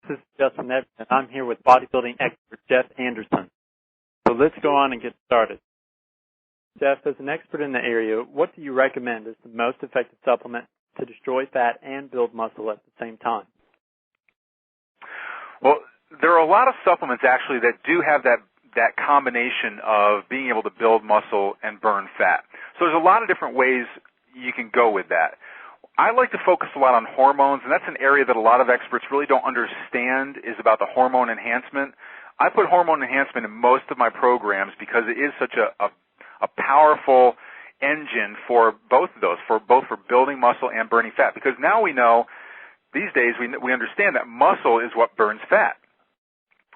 This is Justin Evans, and I'm here with bodybuilding expert Jeff Anderson. So let's go on and get started. Jeff, as an expert in the area, what do you recommend as the most effective supplement to destroy fat and build muscle at the same time? Well, there are a lot of supplements actually that do have that combination of being able to build muscle and burn fat. So there's a lot of different ways you can go with that. I like to focus a lot on hormones, and that's an area that a lot of experts really don't understand is about the hormone enhancement. I put hormone enhancement in most of my programs because it is such a powerful engine for both of those, for building muscle and burning fat. Because now we know, these days we understand that muscle is what burns fat.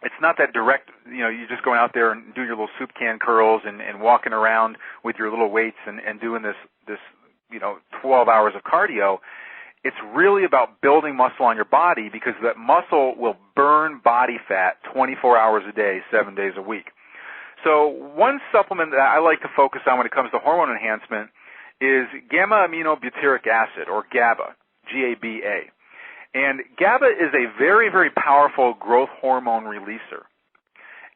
It's not that direct, you're just going out there and doing your little soup can curls and walking around with your little weights and doing this 12 hours of cardio. It's really about building muscle on your body because that muscle will burn body fat 24 hours a day, 7 days a week. So one supplement that I like to focus on when it comes to hormone enhancement is gamma-aminobutyric acid, or GABA, G-A-B-A. And GABA is a very, very powerful growth hormone releaser.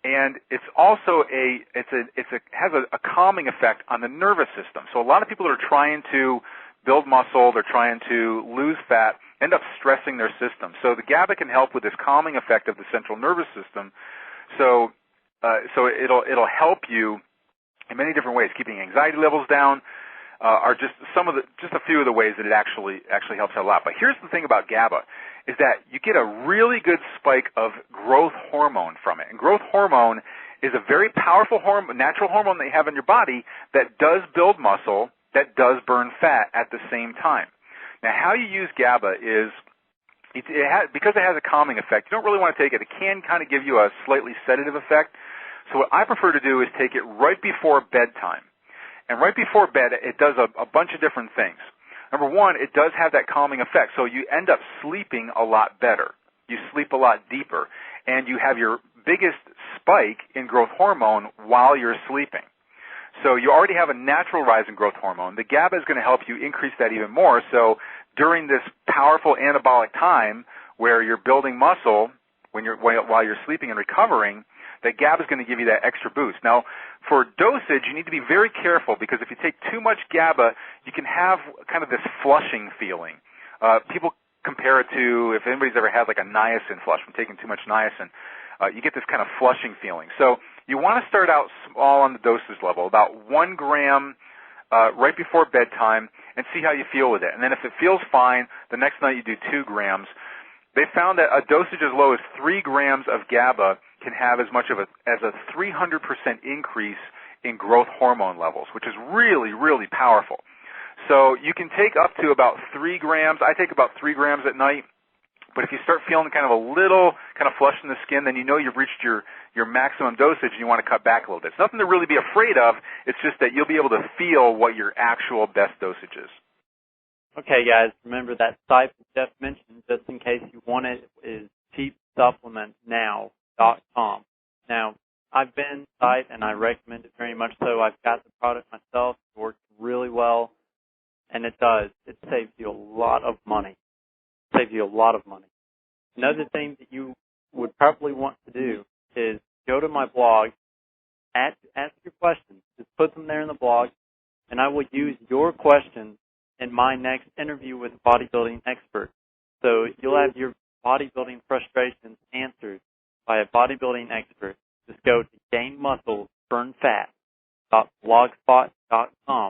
And it's also has a calming effect on the nervous system. So a lot of people that are trying to build muscle, they're trying to lose fat, end up stressing their system. So the GABA can help with this calming effect of the central nervous system. So it'll help you in many different ways. Keeping anxiety levels down are just a few of the ways that it actually helps out a lot. But here's the thing about GABA, is that you get a really good spike of growth hormone from it. And growth hormone is a very powerful natural hormone that you have in your body that does build muscle, that does burn fat at the same time. Now, how you use GABA is, because it has a calming effect, you don't really want to take it. It can kind of give you a slightly sedative effect. So what I prefer to do is take it right before bedtime. And right before bed, it does a bunch of different things. Number one, it does have that calming effect, so you end up sleeping a lot better. You sleep a lot deeper, and you have your biggest spike in growth hormone while you're sleeping. So you already have a natural rise in growth hormone. The GABA is going to help you increase that even more. So during this powerful anabolic time where you're building muscle while you're sleeping and recovering, that GABA is going to give you that extra boost. Now, for dosage, you need to be very careful because if you take too much GABA, you can have kind of this flushing feeling. People compare it to, if anybody's ever had like a niacin flush from taking too much niacin, you get this kind of flushing feeling. So you want to start out small on the dosage level, about 1 gram right before bedtime, and see how you feel with it. And then if it feels fine, the next night you do 2 grams. They found that a dosage as low as 3 grams of GABA can have as much as a 300% increase in growth hormone levels, which is really, really powerful. So you can take up to about 3 grams. I take about 3 grams at night. But if you start feeling kind of a little kind of flush in the skin, then you know you've reached your maximum dosage and you want to cut back a little bit. It's nothing to really be afraid of. It's just that you'll be able to feel what your actual best dosage is. Okay, guys, remember that site that Jeff mentioned, just in case you want it, is cheapsupplementsnow.com. Now, I've been to the site, and I recommend it very much so. I've got the product myself. It works really well, and it does. It saves you a lot of money. Another thing that you would probably want to do is go to my blog, ask your questions. Just put them there in the blog, and I will use your questions in my next interview with a bodybuilding expert. So you'll have your bodybuilding frustrations answered by a bodybuilding expert. Just go to gainmuscleburnfat.blogspot.com